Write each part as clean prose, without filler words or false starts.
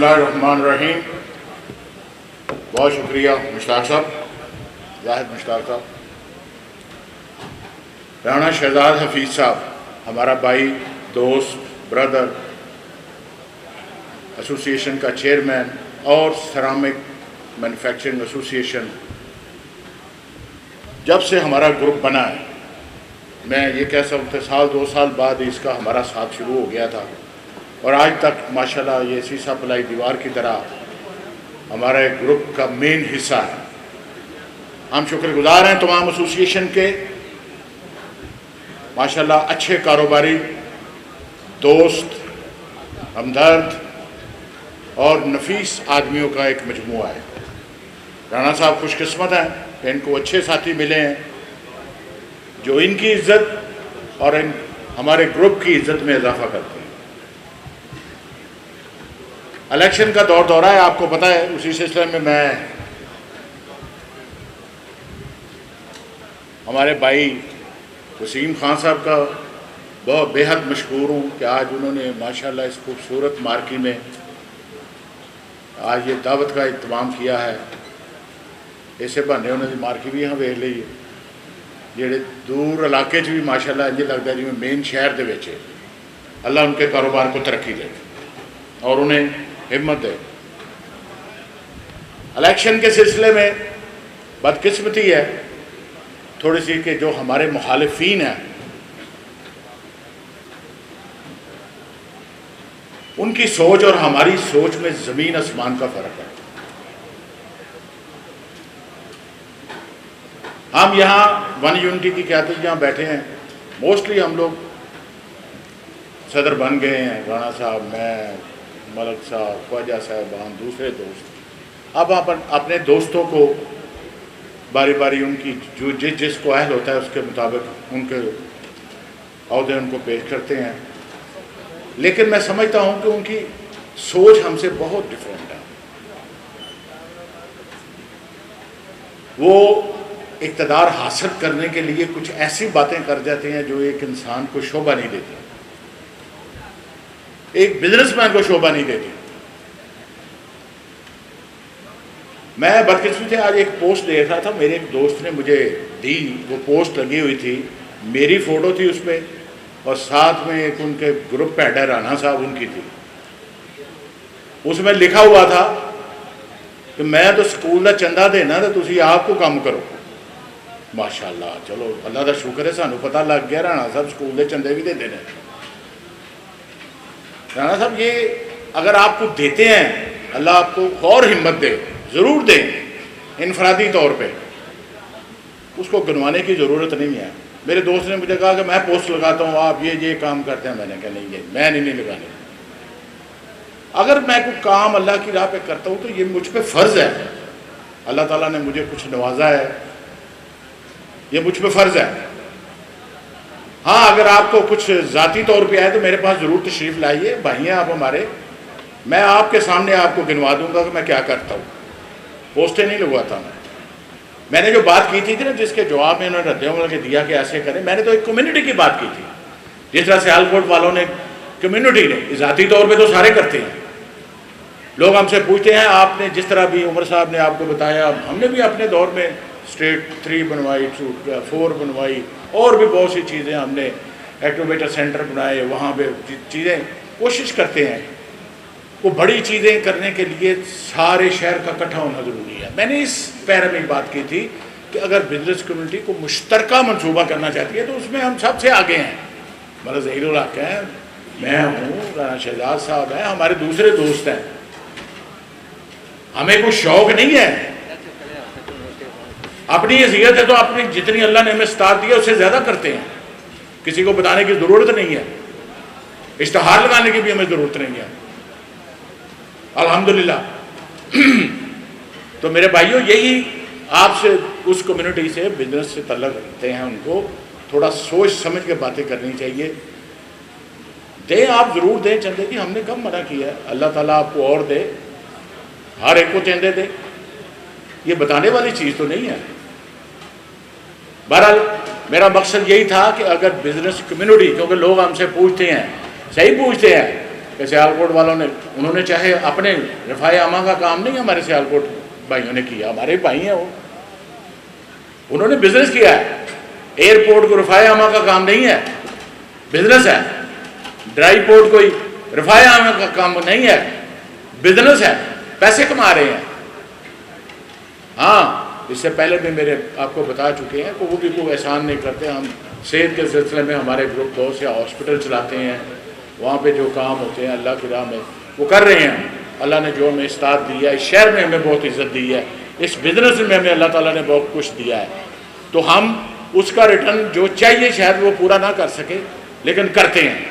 اللہ الرحمن الرحیم. بہت شکریہ مشتاق صاحب, زاہد مشتاق صاحب. رانا شہزاد حفیظ صاحب, ہمارا بھائی, دوست, برادر, ایسوسی ایشن کا چیئرمین اور سیرامک مینوفیکچرنگ ایسوسی ایشن. جب سے ہمارا گروپ بنا ہے, میں یہ کہہ سکتا ہوں سال 2 سال بعد اس کا ہمارا ساتھ شروع ہو گیا تھا, اور آج تک ماشاءاللہ یہ سیسا پلائی دیوار کی طرح ہمارے گروپ کا مین حصہ ہے. ہم شکر گزار ہیں تمام ایسوسی ایشن کے. ماشاءاللہ اچھے کاروباری, دوست, ہمدرد اور نفیس آدمیوں کا ایک مجموعہ ہے. رانا صاحب خوش قسمت ہیں کہ ان کو اچھے ساتھی ملے ہیں جو ان کی عزت اور ہمارے گروپ کی عزت میں اضافہ کرتے ہیں. الیکشن کا دورہ ہے, آپ کو پتہ ہے. اسی سلسلے میں ہمارے بھائی وسیم خان صاحب کا بہت بے حد مشکور ہوں کہ آج انہوں نے ماشاءاللہ اس خوبصورت مارکی میں آج یہ دعوت کا اہتمام کیا ہے. ایسے بہانے انہوں نے مارکی بھی یہاں ویکھ لی, جڑے دور علاقے بھی ماشاءاللہ انج لگتا ہے جی مین شہر دے وچ. اللہ ان کے کاروبار کو ترقی دے اور انہیں ہمت دے. الیکشن کے سلسلے میں بدقسمتی ہے تھوڑی سی کہ جو ہمارے مخالفین ہیں ان کی سوچ اور ہماری سوچ میں زمین آسمان کا فرق ہے. ہم یہاں ون یونٹی کی قیادت یہاں بیٹھے ہیں, موسٹلی ہم لوگ صدر بن گئے ہیں, رانا صاحب, میں, ملک صاحب, خواجہ صاحبان, دوسرے دوست. اب آپ اپنے دوستوں کو باری باری ان کی جو جس کو اہل ہوتا ہے اس کے مطابق ان کے عہدے ان کو پیش کرتے ہیں. لیکن میں سمجھتا ہوں کہ ان کی سوچ ہم سے بہت ڈیفرنٹ ہے. وہ اقتدار حاصل کرنے کے لیے کچھ ایسی باتیں کر جاتے ہیں جو ایک انسان کو شوبھا نہیں دیتی, ایک بزنس مین کو شوبھا نہیں دیتی. میں بدقسمتی سے آج ایک پوسٹ دیکھ رہا تھا, میرے ایک دوست نے مجھے دی. وہ پوسٹ لگی ہوئی تھی, میری فوٹو تھی اس پہ, اور ساتھ میں ایک ان کے گروپ ہیڈ ہے رانا صاحب, ان کی تھی. اس میں لکھا ہوا تھا کہ میں تو سکول کا چندہ دینا تو تسی آپ کو کام کرو. ماشاءاللہ, چلو اللہ کا شکر ہے سانو پتہ لگ گیا رانا صاحب سکول کے چندے بھی دیتے ہیں. رانا صاحب یہ اگر آپ کو دیتے ہیں, اللہ آپ کو اور ہمت دے, ضرور دیں انفرادی طور پہ, اس کو گنوانے کی ضرورت نہیں ہے. میرے دوست نے مجھے کہا کہ میں پوسٹ لگاتا ہوں, آپ یہ کام کرتے ہیں. میں نے کہا نہیں, میں نہیں لگانے. اگر میں کوئی کام اللہ کی راہ پہ کرتا ہوں تو یہ مجھ پہ فرض ہے. اللہ تعالیٰ نے مجھے کچھ نوازا ہے, یہ مجھ پہ فرض ہے. ہاں اگر آپ کو کچھ ذاتی طور پہ آئے تو میرے پاس ضرور تشریف لائیے, بھائی ہیں آپ ہمارے. میں آپ کے سامنے آپ کو گنوا دوں گا کہ میں کیا کرتا ہوں. پوسٹیں نہیں لگواتا میں نے جو بات کی تھی نا, جس کے جواب میں انہوں نے رد عمل کے دیا کہ ایسے کریں, میں نے تو ایک کمیونٹی کی بات کی تھی. جس طرح سیال کوٹ والوں نے, کمیونٹی نے, ذاتی طور پہ تو سارے کرتے ہیں. لوگ ہم سے پوچھتے ہیں آپ نے جس طرح بھی عمر صاحب نے آپ کو بتایا, ہم نے بھی اپنے دور میں اسٹریٹ 3 بنوائی, 4 بنوائی, اور بھی بہت سی چیزیں ہم نے, ایکٹیویٹر سینٹر بنائے, وہاں پہ چیزیں کوشش کرتے ہیں. وہ بڑی چیزیں کرنے کے لیے سارے شہر کا اکٹھا ہونا ضروری ہے. میں نے اس پیرے میں بات کی تھی کہ اگر بزنس کمیونٹی کو مشترکہ منصوبہ کرنا چاہتی ہے تو اس میں ہم سب سے آگے ہیں. مطلب ظہیر الحق ہیں, میں ہوں, رانا شہزاد صاحب ہیں, ہمارے دوسرے دوست ہیں. ہمیں کوئی شوق نہیں ہے, اپنی حیثیت ہے تو اپنی جتنی اللہ نے ہمیں استطاعت دی ہے اس سے زیادہ کرتے ہیں. کسی کو بتانے کی ضرورت نہیں ہے, اشتہار لگانے کی بھی ہمیں ضرورت نہیں ہے, الحمدللہ. تو میرے بھائیوں, یہی آپ سے, اس کمیونٹی سے, بزنس سے تعلق رکھتے ہیں, ان کو تھوڑا سوچ سمجھ کے باتیں کرنی چاہیے. دیں, آپ ضرور دیں چندے کی, ہم نے کب منع کیا ہے. اللہ تعالیٰ آپ کو اور دے, ہر ایک کو چندے دے, یہ بتانے والی چیز تو نہیں ہے. بہرحال میرا مقصد یہی تھا کہ اگر بزنس کمیونٹی, کیونکہ لوگ ہم سے پوچھتے ہیں, صحیح پوچھتے ہیں کہ سیالکوٹ والوں نے انہوں نے چاہے اپنے رفاع عامہ کا کام نہیں ہمارے سیالکوٹ بھائیوں نے کیا، ہمارے بھائی ہیں وہ، انہوں نے بزنس کیا ہے. ایئرپورٹ کو رفاع عامہ کا کام نہیں ہے، بزنس ہے. ڈرائی پورٹ کوئی رفاع عامہ کا کام نہیں ہے، بزنس ہے، پیسے کما رہے ہیں. ہاں اس سے پہلے بھی میرے آپ کو بتا چکے ہیں کہ وہ بھی کوئی احسان نہیں کرتے. ہم صحت کے سلسلے میں ہمارے گروپ بہت سے ہاسپٹل چلاتے ہیں، وہاں پہ جو کام ہوتے ہیں اللہ کی راہ میں وہ کر رہے ہیں. اللہ نے جو ہمیں استاد دیا ہے، اس شہر میں ہمیں بہت عزت دی ہے، اس بزنس میں ہمیں اللہ تعالیٰ نے بہت کچھ دیا ہے. تو ہم اس کا ریٹرن جو چاہیے شاید وہ پورا نہ کر سکے لیکن کرتے ہیں.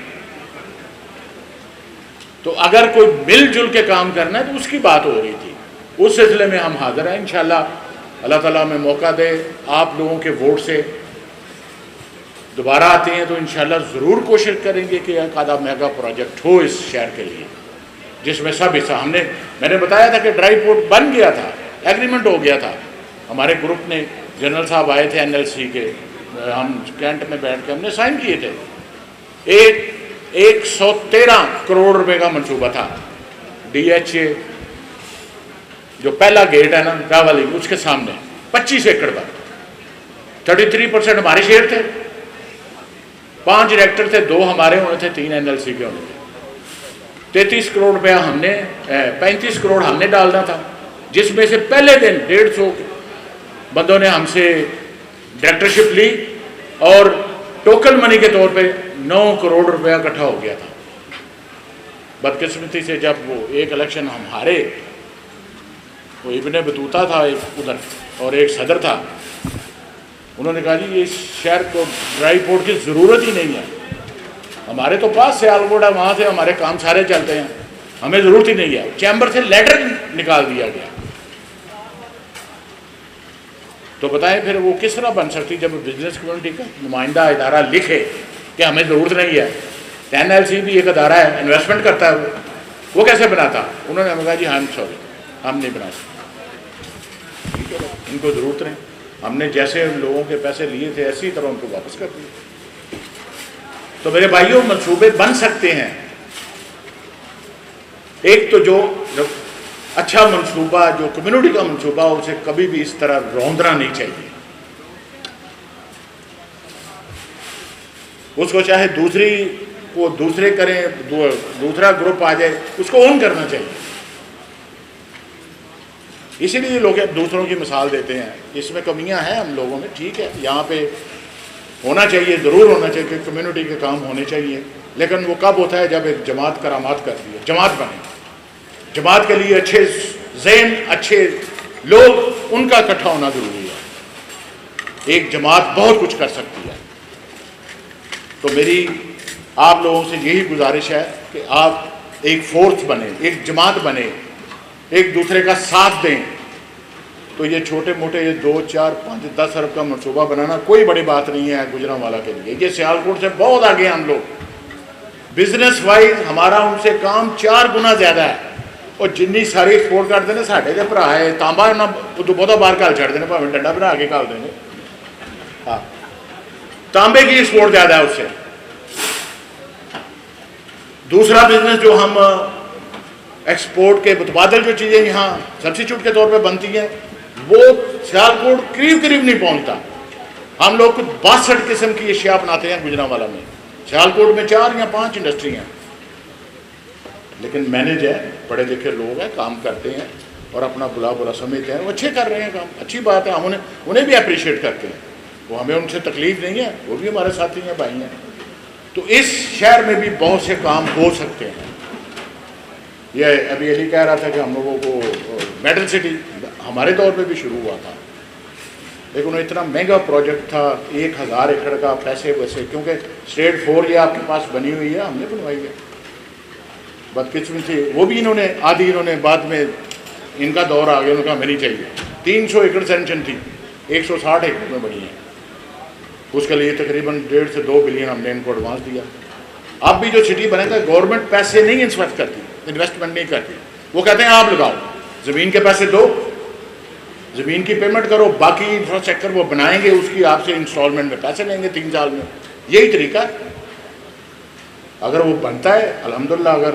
تو اگر کوئی مل جل کے کام کرنا ہے تو اس کی بات ہو رہی تھی، اس سلسلے میں ہم حاضر ہیں. انشاءاللہ اللہ تعالیٰ ہمیں موقع دے، آپ لوگوں کے ووٹ سے دوبارہ آتے ہیں تو انشاءاللہ ضرور کوشش کریں گے کہ ایک آدھا میگا پروجیکٹ ہو اس شہر کے لیے، جس میں سب حصہ میں نے بتایا تھا کہ ڈرائی پورٹ بن گیا تھا، ایگریمنٹ ہو گیا تھا. ہمارے گروپ نے جنرل صاحب آئے تھے NLC کے، ہم کینٹ میں بیٹھ کے ہم نے سائن کیے تھے. 113 کروڑ روپے کا منصوبہ تھا. DHA جو پہلا گیٹ ہے نا راولی اس کے سامنے 25 ایکڑ پر 33% ہمارے شیئر تھے، 5 ڈائریکٹر تھے، 2 ہمارے ہونے تھے، 3 NLC کے ہونے تھے. 33 کروڑ روپیہ ہم نے 35 کروڑ ہم نے ڈالنا تھا، جس میں سے پہلے دن 150 بندوں نے ہم سے ڈائریکٹرشپ لی اور ٹوکن منی کے طور پہ 9 کروڑ روپیہ اکٹھا ہو گیا تھا. بدقسمتی سے جب وہ ایک الیکشن ہم ہارے، وہ ابن بطوطہ تھا ایک ادھر اور ایک صدر تھا، انہوں نے کہا جی اس شہر کو ڈرائی پورٹ کی ضرورت ہی نہیں ہے، ہمارے تو پاس سیالکوٹ ہے، وہاں سے ہمارے کام سارے چلتے ہیں، ہمیں ضرورت ہی نہیں ہے. چیمبر سے لیٹر نکال دیا گیا. تو بتائیں پھر وہ کس طرح بن سکتی جب بزنس کمیونٹی کا نمائندہ ادارہ لکھے کہ ہمیں ضرورت نہیں ہے. NLC بھی ایک ادارہ ہے، انویسٹمنٹ کرتا ہے، وہ کیسے بناتا؟ انہوں نے ہمیں کہا جی ہم سوری ہم نہیں بنا سکتے. ٹھیک ہے، ان کو ضرورت نہیں، ہم نے جیسے ان لوگوں کے پیسے لیے تھے اسی طرح ان کو واپس کر دیے. تو میرے بھائیوں منصوبے بن سکتے ہیں. ایک تو جو اچھا منصوبہ جو کمیونٹی کا منصوبہ ہو اسے کبھی بھی اس طرح روندنا نہیں چاہیے. اس کو چاہے دوسرے کریں، دوسرا گروپ آ جائے، اس کو اون کرنا چاہیے. اسی لیے لوگ دوسروں کی مثال دیتے ہیں. اس میں کمیاں ہیں ہم لوگوں میں، ٹھیک ہے، یہاں پہ ہونا چاہیے، ضرور ہونا چاہیے کہ کمیونٹی کے کام ہونے چاہیے، لیکن وہ کب ہوتا ہے جب ایک جماعت کرامات کرتی ہے، جماعت بنے. جماعت کے لیے اچھے ذہن، اچھے لوگ، ان کا اکٹھا ہونا ضروری ہے. ایک جماعت بہت کچھ کر سکتی ہے. تو میری آپ لوگوں سے یہی گزارش ہے کہ آپ ایک فورس بنے، ایک جماعت بنے، ایک دوسرے کا ساتھ دیں. تو یہ چھوٹے موٹے یہ 2 4 5 10 ارب کا منصوبہ بنانا کوئی بڑی بات نہیں ہے گجرانوالہ کے لیے. یہ سیالکوٹ سے بہت آگے ہیں ہم لوگ. بزنس وائز ہمارا ان سے کام 4 گنا زیادہ ہے. اور جنی ساری ایکسپورٹ کرتے ہیں ساڈے دے بھرا ہے تانبا نہ تو بہت باہر گل چڑھتے ہیں، بھاویں ڈنڈا بنا کے گل دیں. ہاں تانبے کی ایکسپورٹ زیادہ ہے اس سے. دوسرا بزنس جو ہم ایکسپورٹ کے متبادل جو چیزیں یہاں سبسٹیچیوٹ کے طور پہ بنتی ہیں وہ سیالکوٹ قریب نہیں پہنچتا. ہم لوگ 62 قسم کی اشیاء بناتے ہیں گجرانوالہ میں. سیالکوٹ میں 4 یا 5 انڈسٹری ہیں، لیکن مینیج ہے، پڑھے لکھے لوگ ہیں، کام کرتے ہیں اور اپنا بلا سمجھتے ہیں. وہ اچھے کر رہے ہیں کام، اچھی بات ہے، ہم انہیں بھی اپریشیٹ کرتے ہیں. وہ ہمیں ان سے تکلیف نہیں ہے، وہ بھی ہمارے ساتھی ہیں، بھائی ہیں. تو اس شہر میں بھی بہت سے کام ہو سکتے ہیں. یہ ابھی علی کہہ رہا تھا کہ ہم لوگوں کو میٹل سٹی ہمارے دور پہ بھی شروع ہوا تھا، لیکن وہ اتنا مہنگا پروجیکٹ تھا، 1000 ایکڑ کا، پیسے ویسے، کیونکہ اسٹیٹ 4 یہ آپ کے پاس بنی ہوئی ہے، ہم نے بنوائی ہے. بدقسمتی تھی وہ بھی انہوں نے آدھی، انہوں نے بعد میں ان کا دور آ گیا، انہوں نے کہا ہمیں نہیں چاہیے. 300 ایکڑ سینکشن تھی، 160 ایکڑ میں بنی ہے. اس کے لیے تقریباً 1.5 سے 2 بلین ہم نے ان کو ایڈوانس دیا. اب بھی جو سٹی بنے گا گورنمنٹ پیسے نہیں انویسٹمنٹ نہیں کرتی. وہ کہتے ہیں آپ لگاؤ، زمین کے پیسے دو، زمین کی پیمنٹ کرو، باقی انفراسٹرکچر وہ بنائیں گے، اس کی آپ سے انسٹالمنٹ میں پیسے لیں گے 3 سال میں. یہی طریقہ ہے. اگر وہ بنتا ہے الحمدللہ، اگر